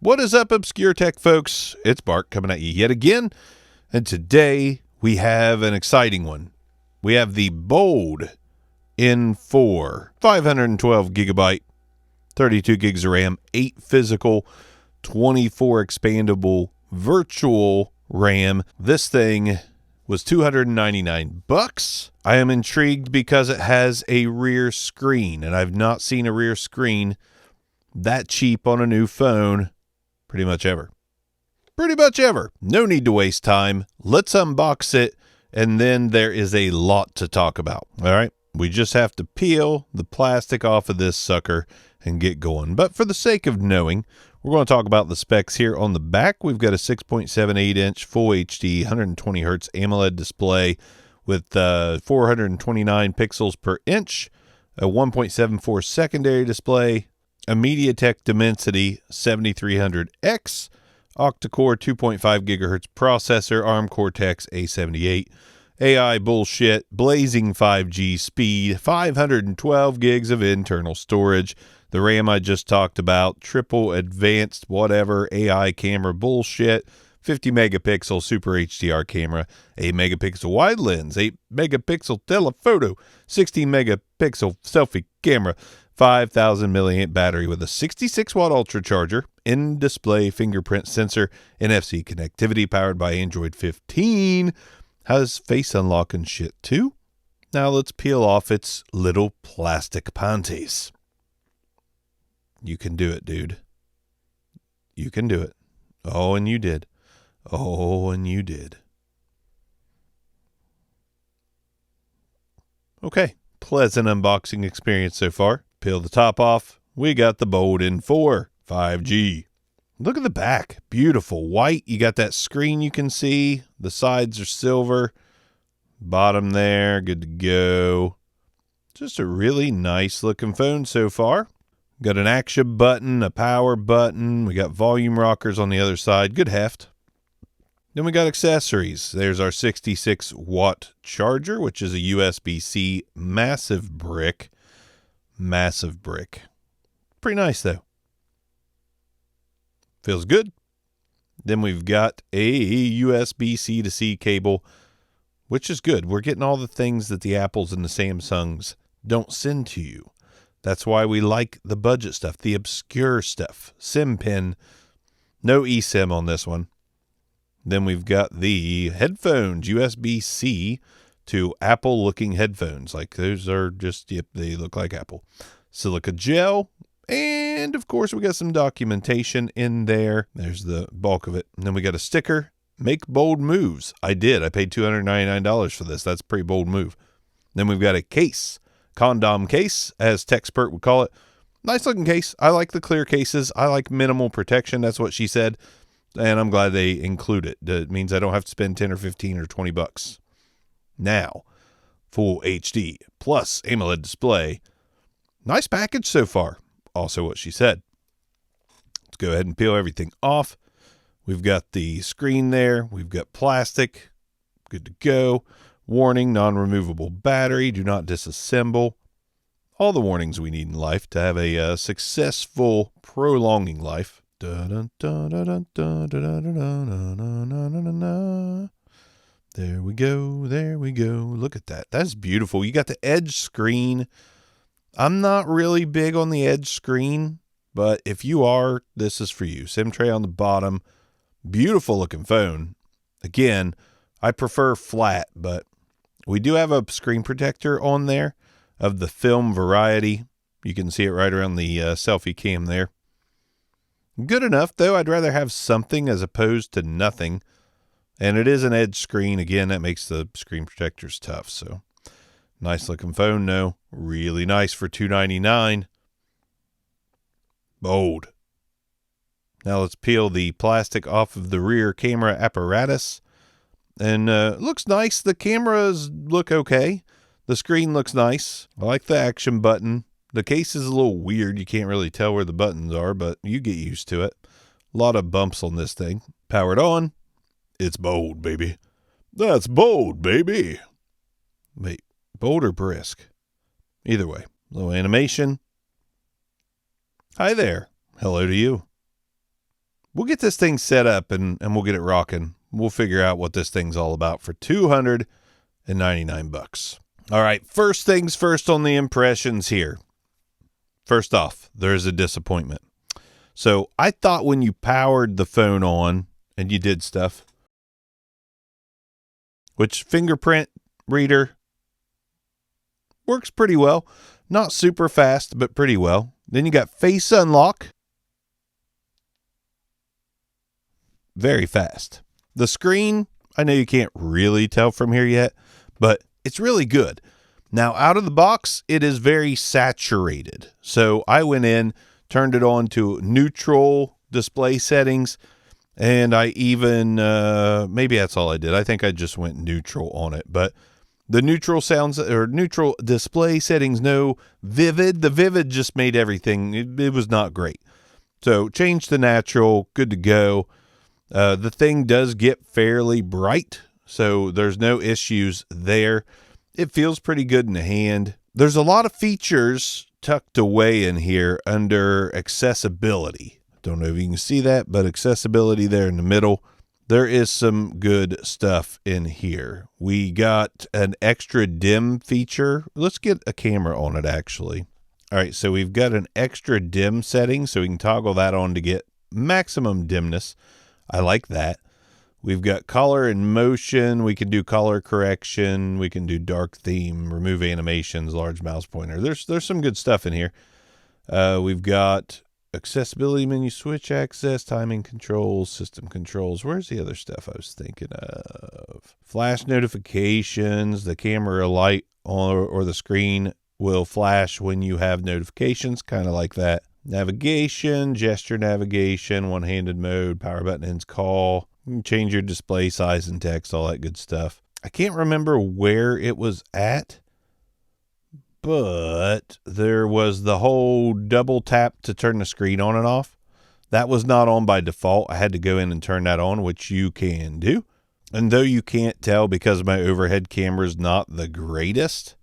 What is up, Obscure Tech folks? It's Bart coming at you yet again, and today we have an exciting one. We have the Bold N4, 512 gigabyte, 32 gigs of RAM, 8 physical, 24 expandable virtual RAM. This thing was $299. I am intrigued because it has a rear screen, and I've not seen a rear screen that cheap on a new phone pretty much ever. No need to waste time. Let's unbox it, and then there is a lot to talk about. All right, we just have to peel the plastic off of this sucker and get going. But for the sake of knowing, we're going to talk about the specs here. On the back, we've got a 6.78-inch Full HD 120 hertz AMOLED display with 429 pixels per inch, a 1.74 secondary display, a MediaTek Dimensity 7300X, octa-core 2.5 gigahertz processor, ARM Cortex A78, AI bullshit, blazing 5G speed, 512 gigs of internal storage, the RAM I just talked about, triple advanced whatever AI camera bullshit, 50 megapixel super HDR camera, 8 megapixel wide lens, 8 megapixel telephoto, 16 megapixel selfie camera, 5,000 milliamp battery with a 66 watt ultra charger, in-display fingerprint sensor, NFC connectivity powered by Android 15, has face unlock and shit too. Now let's peel off its little plastic panties. You can do it, dude. You can do it. Oh, and you did. Oh, and you did. Okay, pleasant unboxing experience so far. Peel the top off. We got the Bold N4 5G. Look at the back. Beautiful. White. You got that screen you can see. The sides are silver. Bottom there. Good to go. Just a really nice looking phone so far. Got an action button, a power button. We got volume rockers on the other side. Good heft. Then we got accessories. There's our 66 watt charger, which is a USB-C massive brick. Massive brick. Pretty nice though. Feels good. Then we've got a USB-C to C cable, which is good. We're getting all the things that the Apples and the Samsungs don't send to you. That's why we like the budget stuff, the obscure stuff. SIM pin, no eSIM on this one. Then we've got the headphones, USB-C to Apple-looking headphones. Like those are just, yep, they look like Apple. Silica gel. And, of course, we got some documentation in there. There's the bulk of it. And then we got a sticker. Make bold moves. I did. I paid $299 for this. That's a pretty bold move. Then we've got a case. Condom case, as Techspert would call it. Nice looking case. I like the clear cases. I like minimal protection. That's what she said. And I'm glad they include it. It means I don't have to spend 10 or 15 or 20 bucks. Now, Full HD plus AMOLED display. Nice package so far. Also what she said. Let's go ahead and peel everything off. We've got the screen there. We've got plastic. Good to go. Warning, non-removable battery. Do not disassemble. All the warnings we need in life to have a successful, prolonging life. There we go. There we go. Look at that. That's beautiful. You got the edge screen. I'm not really big on the edge screen, but if you are, this is for you. SIM tray on the bottom. Beautiful looking phone. Again, I prefer flat, but we do have a screen protector on there of the film variety. You can see it right around the selfie cam there. Good enough, though. I'd rather have something as opposed to nothing. And it is an edge screen. Again, that makes the screen protectors tough. So, nice looking phone, no. Really nice for $299. Bold. Now let's peel the plastic off of the rear camera apparatus. And looks nice. The cameras look okay. The screen looks nice. I like the action button. The case is a little weird. You can't really tell where the buttons are, but you get used to it. A lot of bumps on this thing. Powered on. It's bold, baby. That's bold, baby. Wait, bold or brisk? Either way. Little animation. Hi there. Hello to you. we'll get this thing set up and we'll get it rocking. We'll figure out what this thing's all about for $299. All right, first things first on the impressions here. First off, there's a disappointment. So I thought when you powered the phone on and you did stuff, which fingerprint reader works pretty well. Not super fast, but pretty well. Then you got face unlock. Very fast. The screen, I know you can't really tell from here yet, but it's really good. Now, out of the box, it is very saturated. So I went in, turned it on to neutral display settings, and I even, maybe that's all I did. I think I just went neutral on it. But the neutral sounds, or neutral display settings, no vivid. The vivid just made everything, it was not great. So change to natural, good to go. The thing does get fairly bright, so there's no issues there. It feels pretty good in the hand. There's a lot of features tucked away in here under accessibility. Don't know if you can see that, but accessibility there in the middle. There is some good stuff in here. We got an extra dim feature. Let's get a camera on it, actually. All right, so we've got an extra dim setting, so we can toggle that on to get maximum dimness. I like that. We've got color and motion. We can do color correction. We can do dark theme, remove animations, large mouse pointer. There's some good stuff in here. We've got accessibility menu, switch access, timing controls, system controls. Where's the other stuff I was thinking of? Flash notifications. The camera light or the screen will flash when you have notifications, kind of like that. Navigation, gesture navigation, one-handed mode, power button ends call. You can change your display size and text, all that good stuff. I can't remember where it was at, but there was the whole double tap to turn the screen on and off. That was not on by default. I had to go in and turn that on, which you can do. And though you can't tell because my overhead camera is not the greatest,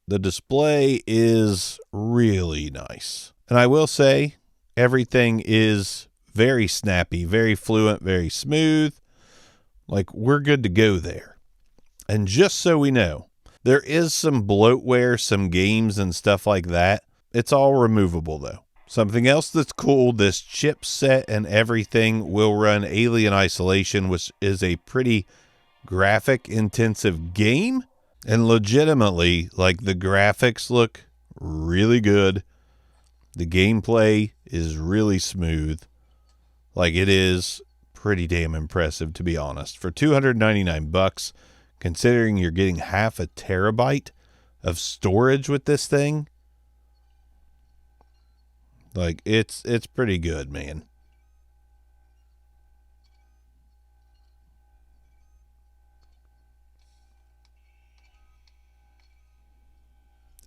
the display is really nice. And I will say everything is very snappy, very fluent, very smooth. Like, we're good to go there. And just so we know, there is some bloatware, some games and stuff like that. It's all removable though. Something else that's cool, this chipset and everything will run Alien Isolation, which is a pretty graphic intensive game. And legitimately, like, the graphics look really good. The gameplay is really smooth. Like, it is pretty damn impressive, to be honest. For $299, considering you're getting half a terabyte of storage with this thing, like, it's pretty good, man.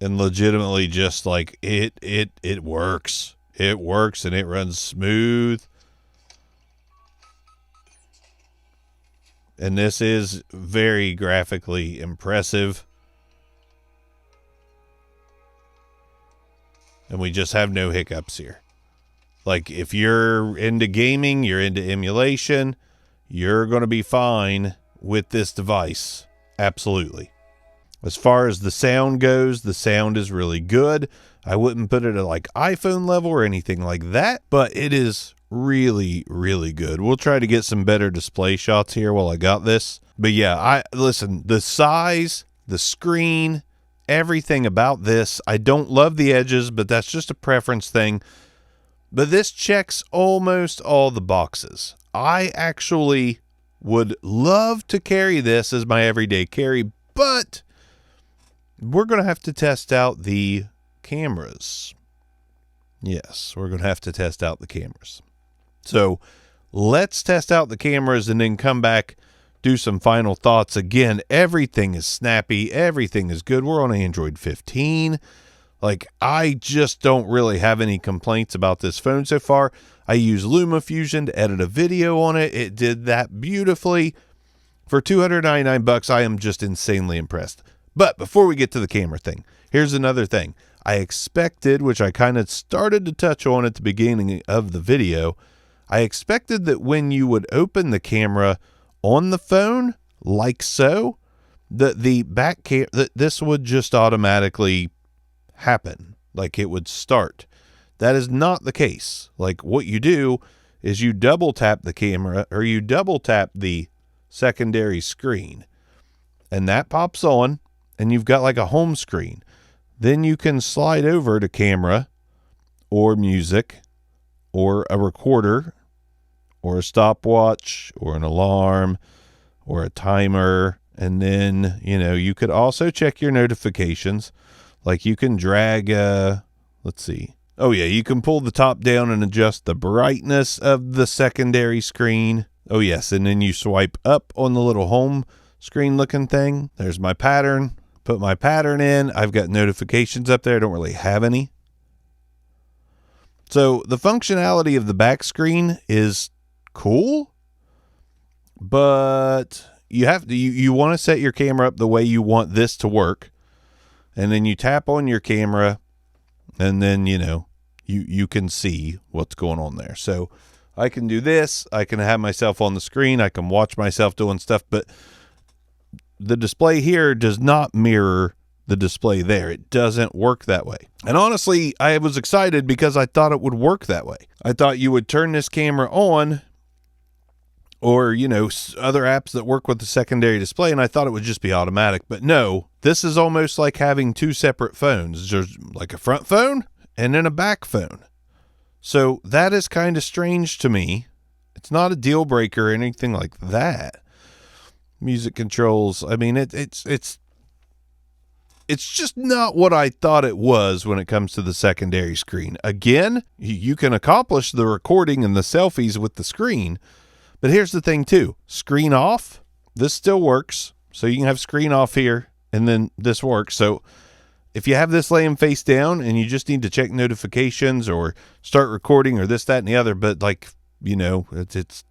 And legitimately, just like it works. It works and it runs smooth. And this is very graphically impressive. And we just have no hiccups here. Like, if you're into gaming, you're into emulation, you're going to be fine with this device. Absolutely. As far as the sound goes, the sound is really good. I wouldn't put it at like iPhone level or anything like that, but it is really, really good. We'll try to get some better display shots here while I got this. But yeah, listen, the size, the screen, everything about this, I don't love the edges, but that's just a preference thing. But this checks almost all the boxes. I actually would love to carry this as my everyday carry, but we're going to have to test out the cameras. Yes, we're going to have to test out the cameras. So let's test out the cameras and then come back, do some final thoughts. Again, everything is snappy. Everything is good. We're on Android 15. Like, I just don't really have any complaints about this phone so far. I use LumaFusion to edit a video on it. It did that beautifully. For $299, I am just insanely impressed. But before we get to the camera thing, here's another thing. I expected, which I kind of started to touch on at the beginning of the video, I expected that when you would open the camera on the phone, like so, that the back that this would just automatically happen, like it would start. That is not the case. Like, what you do is you double tap the camera, or you double tap the secondary screen, and that pops on, and you've got like a home screen. Then you can slide over to camera or music or a recorder or a stopwatch or an alarm or a timer. And then, you could also check your notifications. Like, you can drag, let's see. Oh yeah, you can pull the top down and adjust the brightness of the secondary screen. Oh yes, and then you swipe up on the little home screen looking thing. There's my pattern. Put my pattern in. I've got notifications up there. I don't really have any. So the functionality of the back screen is cool, but you have to, you want to set your camera up the way you want this to work. And then you tap on your camera, and then, you can see what's going on there. So I can do this. I can have myself on the screen. I can watch myself doing stuff, but the display here does not mirror the display there. It doesn't work that way. And honestly, I was excited because I thought it would work that way. I thought you would turn this camera on, or, other apps that work with the secondary display, and I thought it would just be automatic. But no, this is almost like having two separate phones. There's like a front phone and then a back phone. So that is kind of strange to me. It's not a deal breaker or anything like that. Music controls, I mean, it's just not what I thought it was when it comes to the secondary screen. Again, you can accomplish the recording and the selfies with the screen, but here's the thing too. Screen off, this still works. So you can have screen off here, and then this works. So if you have this laying face down and you just need to check notifications or start recording or this, that, and the other, but like, it's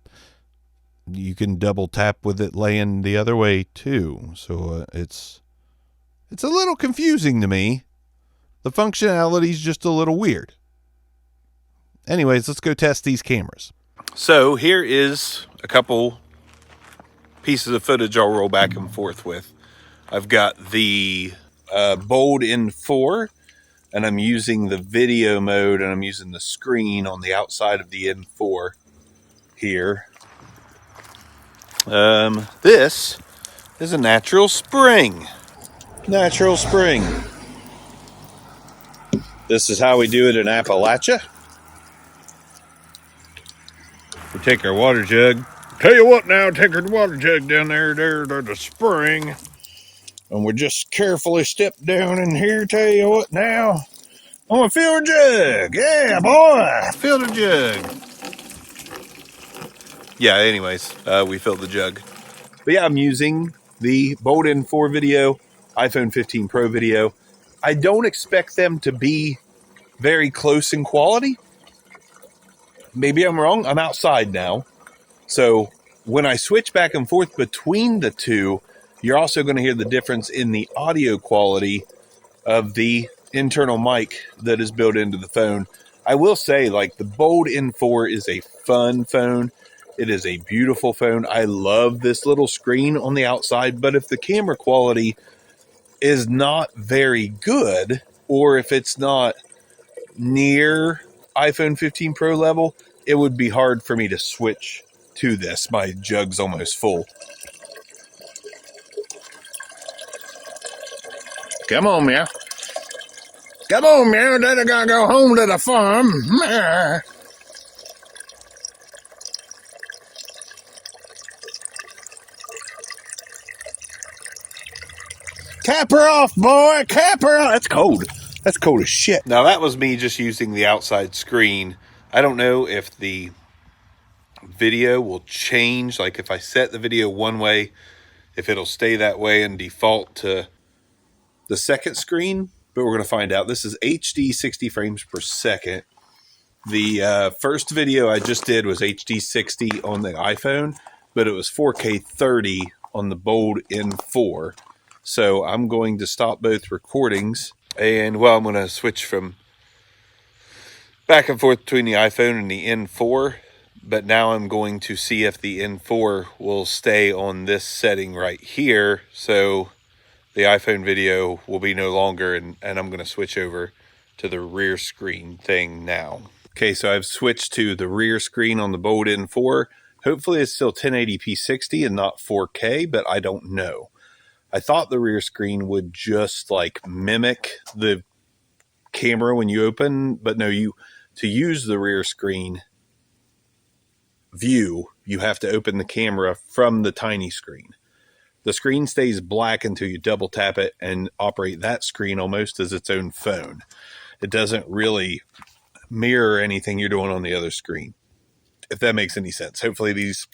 you can double tap with it laying the other way too. So it's a little confusing to me. The functionality is just a little weird. Anyways, let's go test these cameras. So here is a couple pieces of footage I'll roll back and forth with. I've got the Bold N4, and I'm using the video mode, and I'm using the screen on the outside of the N4 here. This is a natural spring. Natural spring. This is how we do it in Appalachia. We take our water jug. Tell you what now, take our water jug down there to the spring. And we just carefully step down in here. Tell you what now. I'm gonna fill the jug. Yeah, boy. Fill the jug. Yeah, anyways, we filled the jug. But yeah, I'm using the Bold N4 video, iPhone 15 Pro video. I don't expect them to be very close in quality. Maybe I'm wrong. I'm outside now. So when I switch back and forth between the two, you're also going to hear the difference in the audio quality of the internal mic that is built into the phone. I will say, like, the Bold N4 is a fun phone. It is a beautiful phone. I love this little screen on the outside, but if the camera quality is not very good, or if it's not near iPhone 15 Pro level, it would be hard for me to switch to this. My jug's almost full. Come on, meow. Come on, meow. Daddy gotta go home to the farm. Meow. Cap her off, boy. Cap her off. That's cold. That's cold as shit. Now, that was me just using the outside screen. I don't know if the video will change. Like, if I set the video one way, if it'll stay that way and default to the second screen. But we're going to find out. This is HD 60 frames per second. The first video I just did was HD 60 on the iPhone, but it was 4K 30 on the Bold N4. So I'm going to stop both recordings, and I'm going to switch from back and forth between the iPhone and the N4. But now I'm going to see if the N4 will stay on this setting right here. So the iPhone video will be no longer, and I'm going to switch over to the rear screen thing now. Okay, so I've switched to the rear screen on the Bold N4. Hopefully it's still 1080p 60 and not 4K, but I don't know. I thought the rear screen would just like mimic the camera when you open, but no, to use the rear screen view, you have to open the camera from the tiny screen. The screen stays black until you double tap it and operate that screen almost as its own phone. It doesn't really mirror anything you're doing on the other screen, if that makes any sense. Hopefully these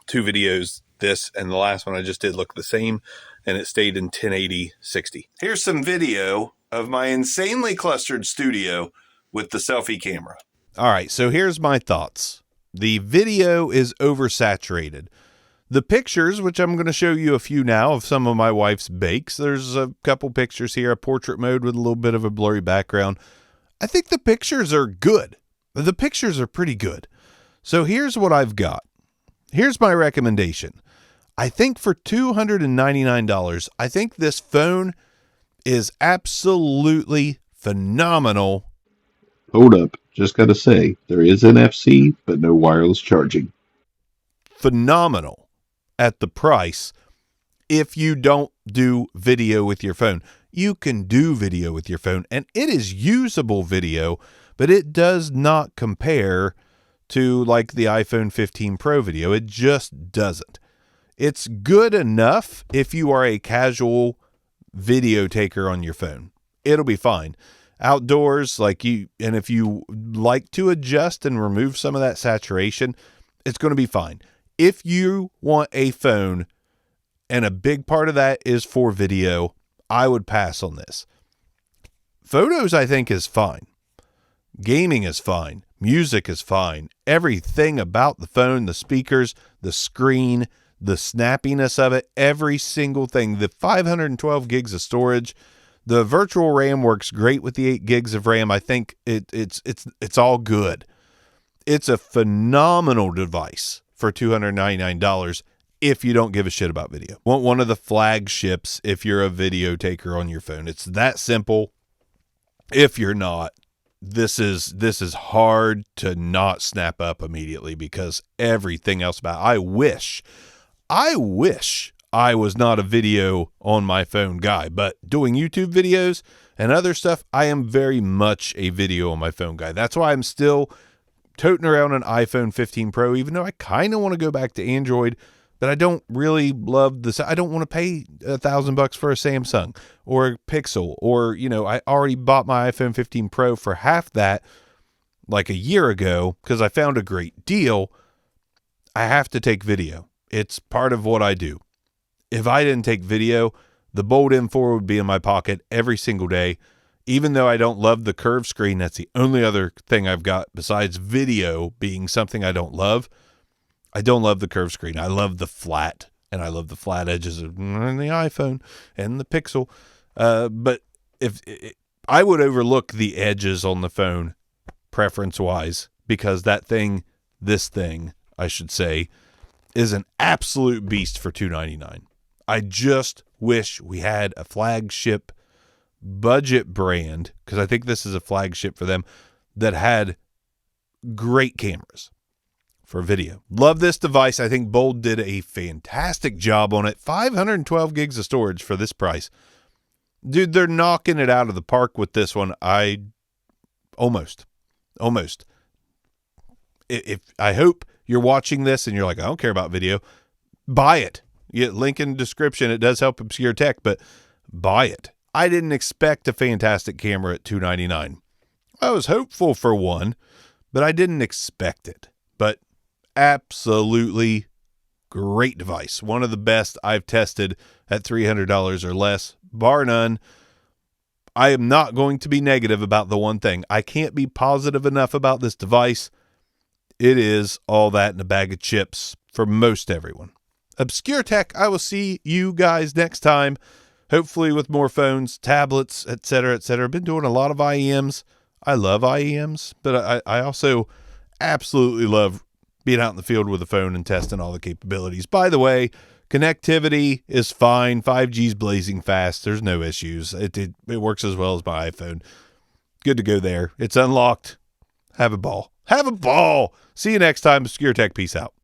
two videos, this and the last one I just did, look the same, and it stayed in 1080 60. Here's some video of my insanely clustered studio with the selfie camera. All right, so here's my thoughts. The video is oversaturated. The pictures, which I'm going to show you a few now of some of my wife's bakes. There's a couple pictures here, a portrait mode with a little bit of a blurry background. I think the pictures are good. The pictures are pretty good. So here's what I've got. Here's my recommendation. I think for $299, I think this phone is absolutely phenomenal. Hold up. Just got to say, there is NFC, but no wireless charging. Phenomenal at the price if you don't do video with your phone. You can do video with your phone, and it is usable video, but it does not compare to like the iPhone 15 Pro video. It just doesn't. It's good enough if you are a casual video taker on your phone. It'll be fine. Outdoors, and if you like to adjust and remove some of that saturation, it's going to be fine. If you want a phone and a big part of that is for video, I would pass on this. Photos, I think, is fine. Gaming is fine. Music is fine. Everything about the phone, the speakers, the screen, the snappiness of it, every single thing. The 512 gigs of storage, the virtual RAM works great with the 8 gigs of RAM. I think it's all good. It's a phenomenal device for $299 if you don't give a shit about video. Want one of the flagships if you're a video taker on your phone. It's that simple. If you're not, this is hard to not snap up immediately because everything else about it. I wish I was not a video on my phone guy, but doing YouTube videos and other stuff, I am very much a video on my phone guy. That's why I'm still toting around an iPhone 15 Pro, even though I kind of want to go back to Android, but I don't really love this. I don't want to pay $1,000 for a Samsung or a Pixel, or, I already bought my iPhone 15 Pro for half that like a year ago because I found a great deal. I have to take video. It's part of what I do. If I didn't take video, the Bold M4 would be in my pocket every single day. Even though I don't love the curved screen, that's the only other thing I've got besides video being something I don't love. I don't love the curved screen. I love the flat, and I love the flat edges of the iPhone and the Pixel. But if I would overlook the edges on the phone preference-wise, because this thing, I should say, is an absolute beast for $299. I just wish we had a flagship budget brand, because I think this is a flagship for them, that had great cameras for video. Love this device. I think Bold did a fantastic job on it. 512 gigs of storage for this price. Dude, they're knocking it out of the park with this one. Almost. If I hope you're watching this and you're like, I don't care about video, buy it. Link in the description. It does help obscure tech, but buy it. I didn't expect a fantastic camera at $299. I was hopeful for one, but I didn't expect it. But absolutely great device. One of the best I've tested at $300 or less, bar none. I am not going to be negative about the one thing. I can't be positive enough about this device. It is all that in a bag of chips for most everyone. Obscure Tech, I will see you guys next time. Hopefully with more phones, tablets, etc., etc. I've been doing a lot of IEMs. I love IEMs, but I also absolutely love being out in the field with the phone and testing all the capabilities. By the way, connectivity is fine. 5G's blazing fast. There's no issues. It works as well as my iPhone. Good to go there. It's unlocked. Have a ball. Have a ball. See you next time. Obscure Tech. Peace out.